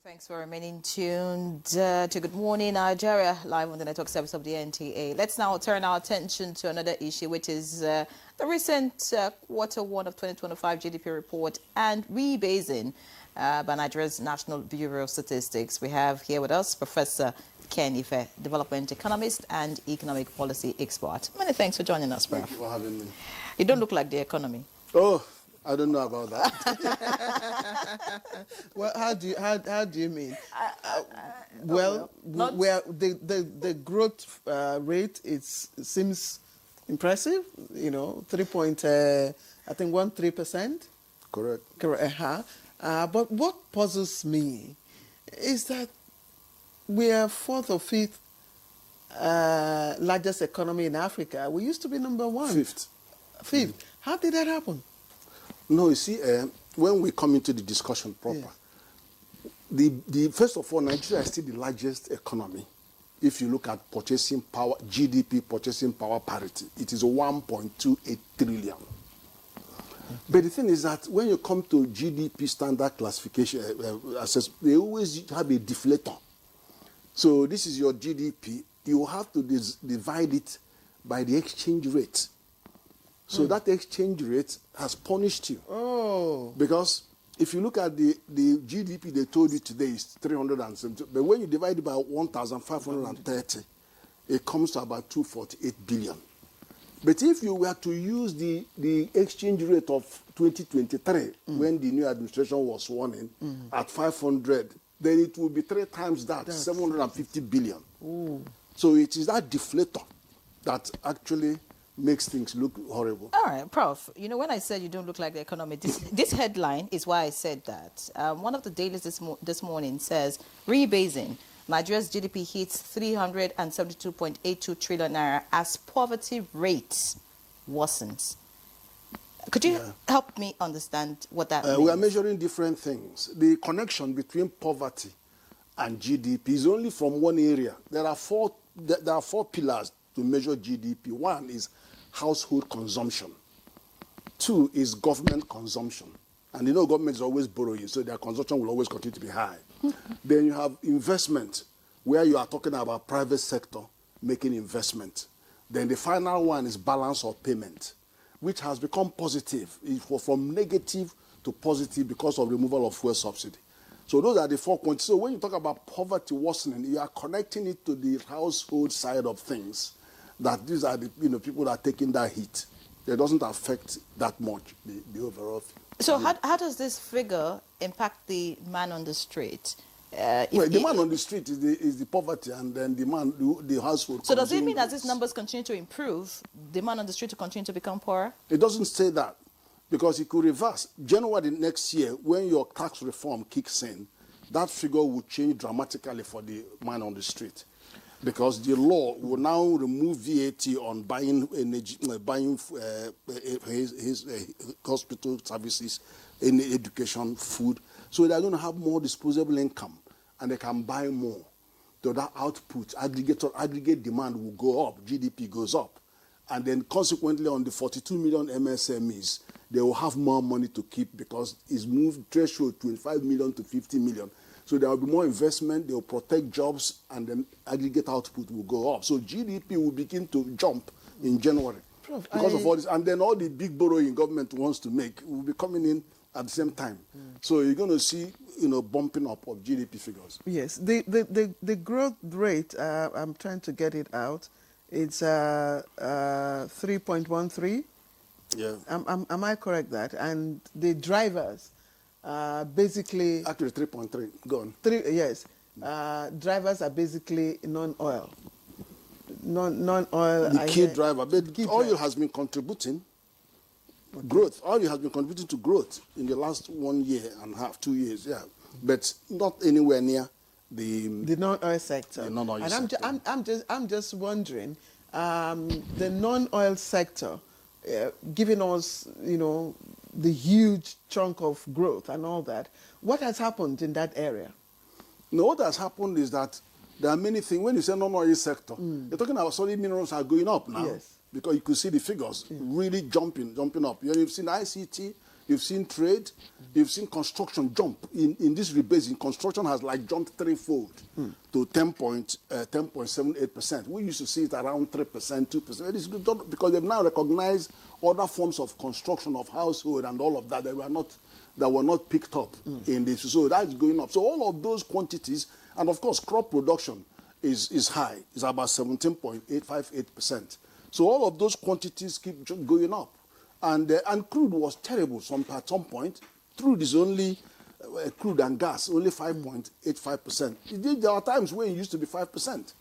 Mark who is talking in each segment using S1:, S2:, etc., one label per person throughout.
S1: Thanks for remaining tuned to Good Morning Nigeria, live on the network service of the NTA. Let's now turn our attention to another issue, which is the recent Q1 of 2025 GDP report and rebasing by Nigeria's National Bureau of Statistics. We have here with us Professor Ken Ife, development economist and economic policy expert. Many thanks for joining us, Prof.
S2: Thank you for having me.
S1: You don't look like the economy.
S2: Oh, I don't know about that.
S3: Well, how do you mean? The growth rate seems impressive. You know, 3.13%.
S2: Correct.
S3: Correct. But what puzzles me is that we are fourth or fifth largest economy in Africa. We used to be number one.
S2: Fifth.
S3: How did that happen?
S2: No, you see, when we come into the discussion proper, first of all, Nigeria is still the largest economy. If you look at purchasing power, GDP purchasing power parity, it is 1.28 trillion. But the thing is that when you come to GDP standard classification, they always have a deflator. So this is your GDP. You have to divide it by the exchange rate. So that exchange rate has punished you.
S3: Oh. Because
S2: if you look at the GDP they told you today is 370, but when you divide it by 1,530, it comes to about 248 billion. But if you were to use the exchange rate of 2023, when the new administration was sworn in, at 500, then it will be 3 times that, 750 billion.
S3: Ooh.
S2: So it is that deflator that actually makes things look horrible.
S1: All right, Prof. You know, when I said you don't look like the economy, this headline is why I said that. One of the dailies this morning says, rebasing, Nigeria's GDP hits 372.82 trillion naira as poverty rate worsens. Could you help me understand what that means?
S2: We are measuring different things. The connection between poverty and GDP is only from one area. There are four pillars to measure GDP. One is household consumption. 2 is government consumption. And you know government is always borrowing, so their consumption will always continue to be high. Then you have investment, where you are talking about private sector making investment. Then the final one is balance of payment, which has become positive. From negative to positive because of removal of fuel subsidy. So those are the 4 points. So when you talk about poverty worsening, you are connecting it to the household side of things. That these are the people that are taking that hit. It doesn't affect that much the overall.
S1: So how does this figure impact the man on the street?
S2: The man on the street is the poverty, and then the household.
S1: So does it mean as these numbers continue to improve, the man on the street will continue to become poorer?
S2: It doesn't say that, because it could reverse. January next year, when your tax reform kicks in, that figure will change dramatically for the man on the street. Because the law will now remove VAT on buying energy, his hospital services, any education, food. So they're going to have more disposable income, and they can buy more. So that output, aggregate demand will go up, GDP goes up. And then consequently on the 42 million MSMEs, they will have more money to keep because it's moved threshold 25 million to 50 million. So there will be more investment, they will protect jobs, and then aggregate output will go up. So GDP will begin to jump in January because of all this. And then all the big borrowing government wants to make will be coming in at the same time. So you're going to see, bumping up of GDP figures.
S3: Yes, the growth rate, I'm trying to get it out, it's 3.13.
S2: Yeah.
S3: Am I correct that? And the drivers, basically...
S2: Actually, 3.3. Go on.
S3: Yes. Drivers are basically non-oil. Non-oil...
S2: The key driver. But oil has been contributing growth. Oil has been contributing to growth in the last 1 year and a half, 2 years, yeah. But not anywhere near the
S3: non-oil sector.
S2: The non-oil sector.
S3: I'm just wondering, the non-oil sector, giving us, the huge chunk of growth and all that. What has happened in that area?
S2: No, what has happened is that there are many things. When you say non-oil sector, you're talking about solid minerals are going up now.
S3: Yes.
S2: Because you could see the figures really jumping up. You've seen ICT, You've seen trade. You've seen construction jump. In this rebasing, construction has like jumped threefold to 10.78%. We used to see it around 3%, 2%. It is good because they've now recognized other forms of construction of household and all of that that were not picked up in this. So that's going up. So all of those quantities, and of course crop production is high. It's about 17.858%. So all of those quantities keep going up. And crude was terrible at some point. Crude is only, crude and gas, only 5.85%. There are times when it used to be 5%.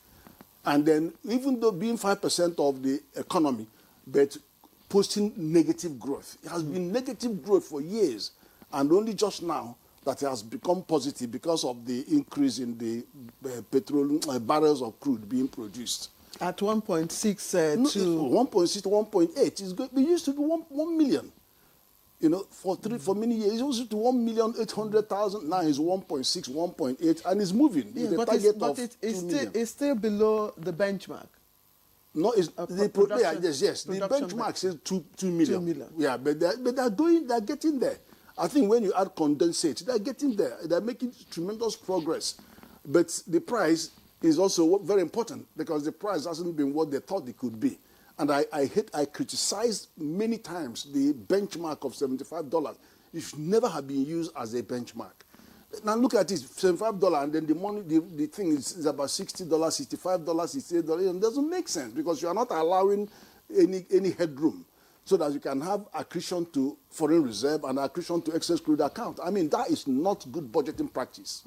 S2: And then even though being 5% of the economy, but posting negative growth. It has been negative growth for years. And only just now that it has become positive because of the increase in the petrol barrels of crude being produced.
S3: At 1.6
S2: No,
S3: to
S2: 1.6 to 1.8. It used to be 1 million. You know, for many years, it was to 1,800,000. Now it's 1.6, 1.8, and it's moving.
S3: yeah,
S2: The
S3: but
S2: target
S3: it's,
S2: of
S3: but
S2: 2 million.
S3: it's still below the benchmark.
S2: No, it's the
S3: production-
S2: yes. The
S3: production
S2: benchmark says 2 million.
S3: 2 million.
S2: Yeah, but they're getting there. I think when you add condensate, they're getting there. They're making tremendous progress. But the price is also very important because the price hasn't been what they thought it could be. And I criticized many times the benchmark of $75. It should never have been used as a benchmark. Now look at it, $75, and then the money, the thing is about $60, $65, $68. It doesn't make sense because you are not allowing any headroom so that you can have accretion to foreign reserve and accretion to excess crude account. I mean, that is not good budgeting practice.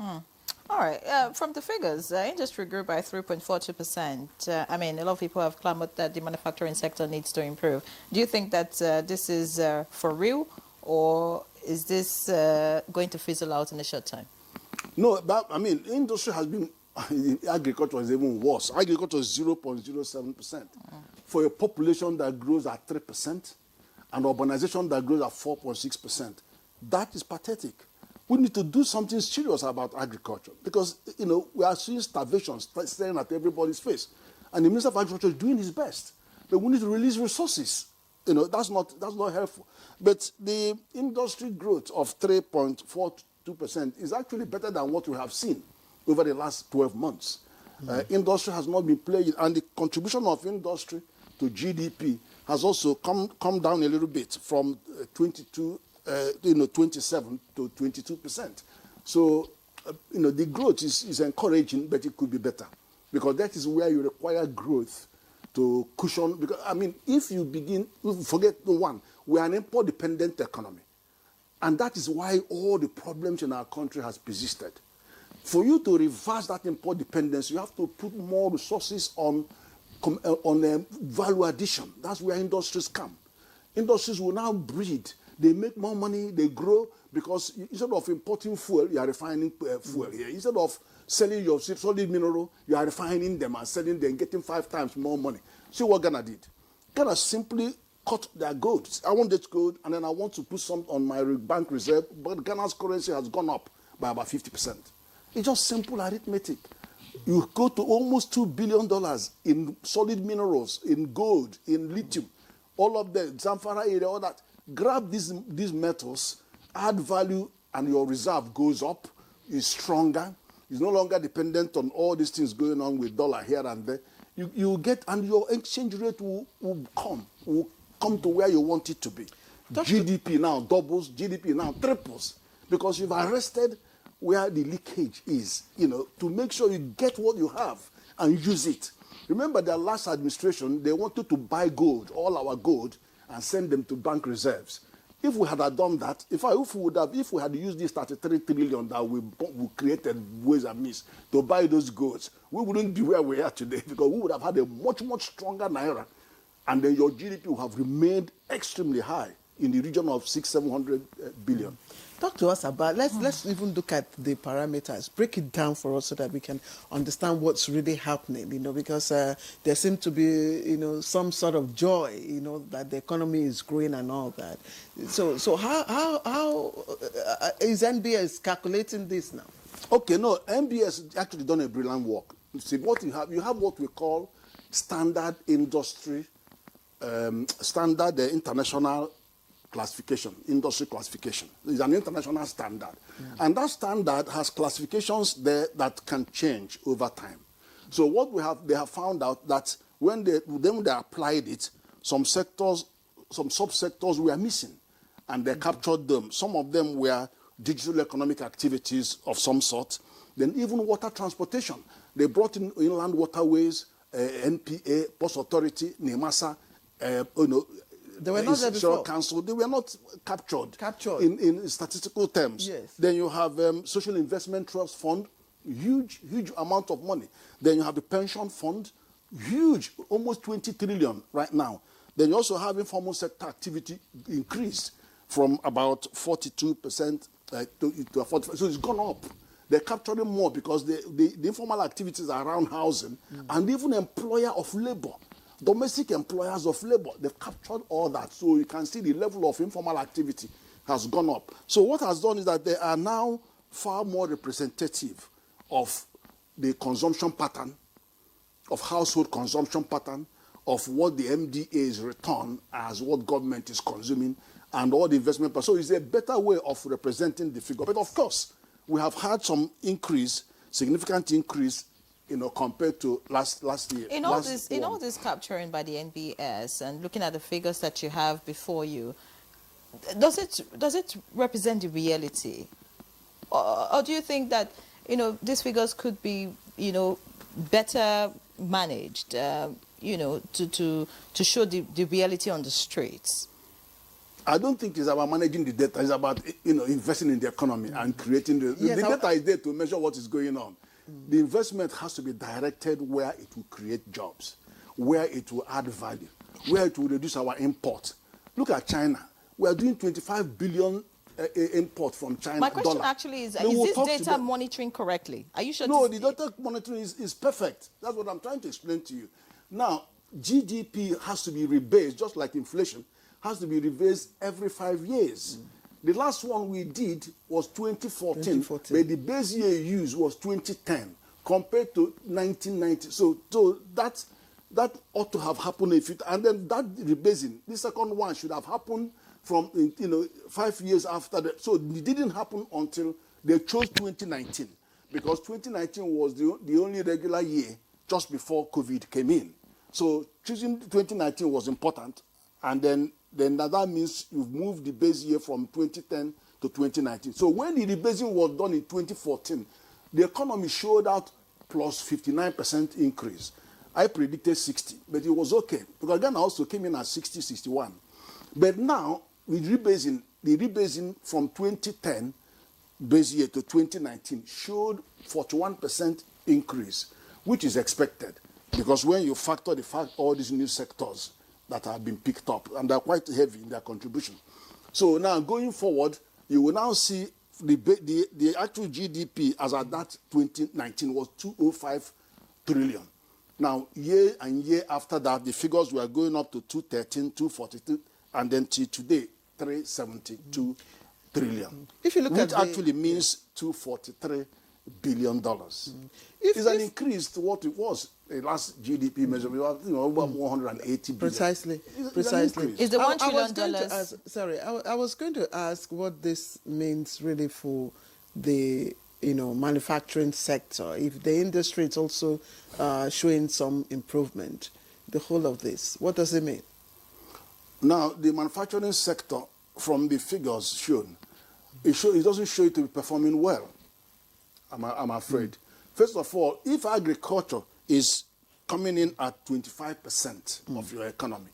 S1: All right. From the figures, industry grew by 3.42%. I mean, a lot of people have clamored that the manufacturing sector needs to improve. Do you think that this is for real, or is this going to fizzle out in the short time?
S2: No, but, I mean, industry has been, agriculture is even worse. Agriculture is 0.07%. For a population that grows at 3% and urbanization that grows at 4.6%, that is pathetic. We need to do something serious about agriculture because, you know, we are seeing starvation staring at everybody's face. And the Minister of Agriculture is doing his best. But we need to release resources. You know, that's not helpful. But the industry growth of 3.42% is actually better than what we have seen over the last 12 months. Industry has not been playing, and the contribution of industry to GDP has also come down a little bit from 27 to 22%. So, you know, the growth is encouraging, but it could be better because that is where you require growth to cushion. Because I mean, if you forget the one, we are an import-dependent economy, and that is why all the problems in our country has persisted. For you to reverse that import dependence, you have to put more resources on value addition. That's where industries come. Industries will now breed. They make more money, they grow, because instead of importing fuel, you are refining fuel here. Instead of selling your solid mineral, you are refining them and selling them, getting 5 times more money. See what Ghana did. Ghana simply cut their gold. I want this gold, and then I want to put some on my bank reserve, but Ghana's currency has gone up by about 50%. It's just simple arithmetic. You go to almost $2 billion in solid minerals, in gold, in lithium, all of the Zamfara area, all that. Grab these metals, add value, and your reserve goes up, is stronger, is no longer dependent on all these things going on with dollar here and there. You get, and your exchange rate will come to where you want it to be. GDP now doubles, GDP now triples, because you've arrested where the leakage is, you know, to make sure you get what you have and use it. Remember the last administration, they wanted to buy gold, all our gold, and send them to bank reserves. If we had done that, if we had used this 33 trillion that we created ways and means to buy those goods, we wouldn't be where we are today because we would have had a much, much stronger naira, and then your GDP would have remained extremely high in the region of 600-700 billion.
S3: Talk to us about, let's even look at the parameters, break it down for us so that we can understand what's really happening, you know, because there seems to be, you know, some sort of joy, you know, that the economy is growing and all that. So how is NBS calculating this now?
S2: Okay, no, NBS actually done a brilliant work. See, what you have what we call standard industry, standard international classification, industry classification. It's an international standard. And that standard has classifications there that can change over time. So what they have found out that when they applied it, some sectors, some subsectors were missing, and they captured them. Some of them were digital economic activities of some sort. Then even water transportation. They brought in inland waterways, NTA, Post Authority, NEMASA,
S3: they were not there before.
S2: Council. They were not captured. In statistical terms.
S3: Yes.
S2: Then you have Social Investment Trust Fund, huge amount of money. Then you have the pension fund, huge, almost 20 trillion right now. Then you also have informal sector activity increased from about 42% to 45%. So it's gone up. They're capturing more because the informal activities are around housing and even employer of labor, domestic employers of labor. They've captured all that. So you can see the level of informal activity has gone up. So what has done is that they are now far more representative of the consumption pattern, of household consumption pattern, of what the MDA's return as what government is consuming, and all the investment. So it's a better way of representing the figure. But of course, we have had some increase, significant increase, compared to last year.
S1: In all this capturing by the NBS and looking at the figures that you have before you, does it represent the reality, or do you think that these figures could be better managed, to show the reality on the streets?
S2: I don't think it's about managing the data. It's about investing in the economy and creating the data is there to measure what is going on. The investment has to be directed where it will create jobs, where it will add value, where it will reduce our import. Look at China. We are doing 25 billion import from China.
S1: My question actually is this data monitoring correctly? Are you sure?
S2: No, the data monitoring is perfect. That's what I'm trying to explain to you. Now, GDP has to be rebased, just like inflation, has to be rebased every 5 years. The last one we did was 2014, but the base year used was 2010 compared to 1990. So that ought to have happened and then that rebasing, the second one should have happened from 5 years after that. So it didn't happen until they chose 2019, because 2019 was the only regular year just before COVID came in. So choosing 2019 was important, and then that means you've moved the base year from 2010 to 2019. So when the rebasing was done in 2014, the economy showed out plus 59% increase. I predicted 60, but it was okay, because Ghana also came in at 60, 61. But now, with the rebasing from 2010 base year to 2019 showed 41% increase, which is expected, because when you factor all these new sectors that have been picked up, and they're quite heavy in their contribution. So now going forward, you will now see the actual GDP as at that 2019 was 205 trillion. Now, year and year after that, the figures were going up to 213, 242, and then till today, 372 trillion. If you look which actually means $243 billion. It's an increase to what it was the last GDP measurement, over 180 billion.
S3: Precisely.
S1: Is the $1 trillion?
S3: Sorry, I was going to ask what this means really for the manufacturing sector. If the industry is also showing some improvement, the whole of this, what does it mean? Now, the manufacturing sector, from the figures shown, it doesn't show it to be performing well, I'm afraid. First of all, if agriculture is coming in at 25% of your economy,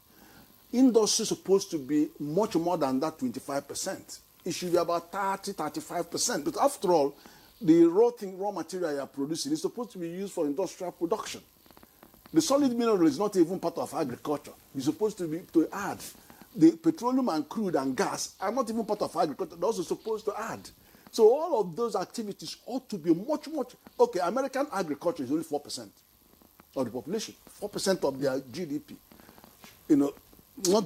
S3: industry is supposed to be much more than that 25%. It should be about 30, 35%. But after all, the raw material you are producing is supposed to be used for industrial production. The solid mineral is not even part of agriculture. It's supposed to add. The petroleum and crude and gas are not even part of agriculture. They're also supposed to add. So all of those activities ought to be much. Okay, American agriculture is only 4% of the population, 4% of their GDP. Not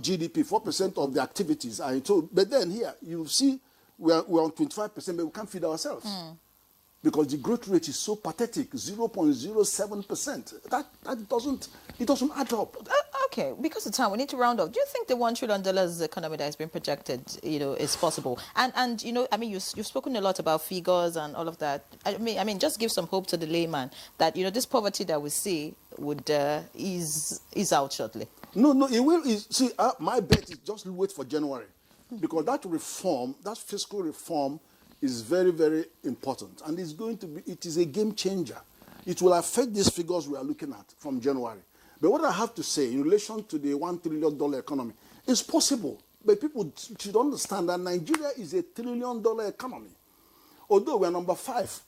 S3: GDP, 4% of the activities are so. But then here you see we're on 25%, but we can't feed ourselves. Because the growth rate is so pathetic, 0.07%. It doesn't add up.
S1: Okay, because of time, we need to round up. Do you think the $1 trillion economy that has been projected, is possible? And you've spoken a lot about figures and all of that. I mean, just give some hope to the layman that this poverty that we see would ease out shortly.
S2: No, it will. See, my bet is just wait for January, because that reform, that fiscal reform, is very, very important, and it is a game changer. It will affect these figures we are looking at from January. But what I have to say in relation to the $1 trillion economy, it's possible. But people should understand that Nigeria is a $1 trillion economy. Although we are number 5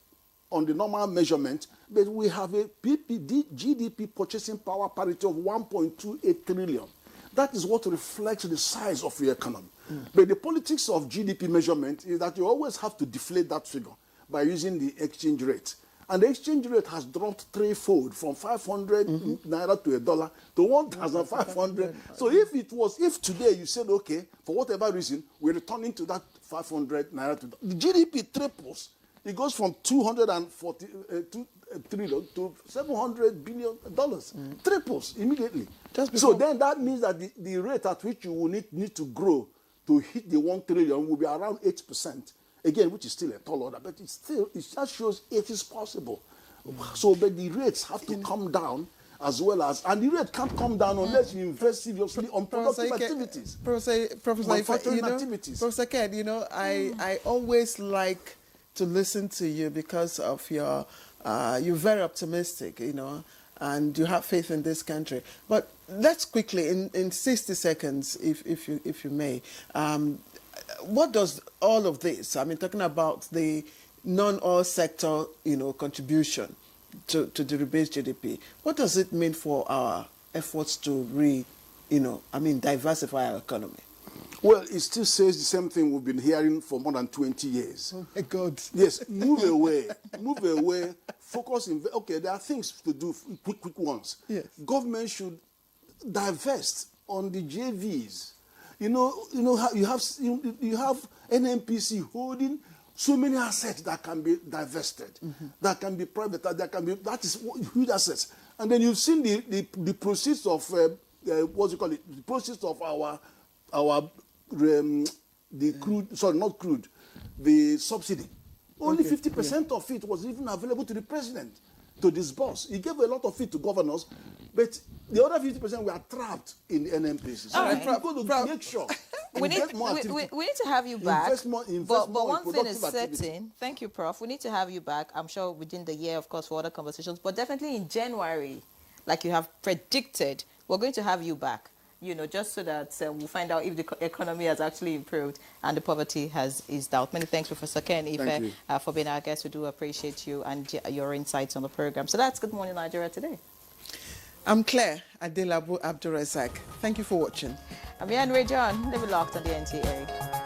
S2: on the normal measurement, but we have a GDP purchasing power parity of 1.28 trillion. That is what reflects the size of your economy. But the politics of GDP measurement is that you always have to deflate that figure by using the exchange rate. And the exchange rate has dropped threefold from 500 naira to $1 to 1,500. So if today you said, okay, for whatever reason, we're returning to that 500 naira to the GDP triples. It goes from 242 trillion to $700 billion. Triples immediately. So then that means that the rate at which you will need to grow to hit the 1 trillion will be around 8%. Again, which is still a tall order, but it just shows it is possible. So, but the rates have to come down as well as, and the rate can't come down unless you invest seriously on productive activities. Manufacturing activities.
S3: Professor Ken, I always like to listen to you because of you're very optimistic, and you have faith in this country. But let's quickly, in 60 seconds, if you may, what does all of this, talking about the non-oil sector, contribution to the rebased GDP, what does it mean for our efforts to diversify our economy?
S2: Well, it still says the same thing we've been hearing for more than 20 years.
S3: Oh my God.
S2: Yes, move away, focus. Okay, there are things to do, quick ones.
S3: Yes.
S2: Government should divest on the JVs. You have NNPC holding so many assets that can be divested, that can be private, that is huge assets. And then you've seen the proceeds of the proceeds of the subsidy. Only 50% of it was even available to the president to disburse. He gave a lot of it to governors, but the other 50% were trapped in the NNPC. So we're going to make sure
S1: we need to have you back.
S2: Invest more
S1: but one thing is
S2: activity.
S1: certain. Thank you, Prof. We need to have you back. I'm sure within the year, of course, for other conversations, but definitely in January, like you have predicted, we're going to have you back. Just so that we'll find out if the economy has actually improved and the poverty has eased out. Many thanks, Professor Ken, for being our guest. We do appreciate you and your insights on the program. So that's Good Morning Nigeria today.
S3: I'm Claire Adelabu Abdurrazak. Thank you for watching.
S1: I'm Yan Ray John. Live locked on the NTA.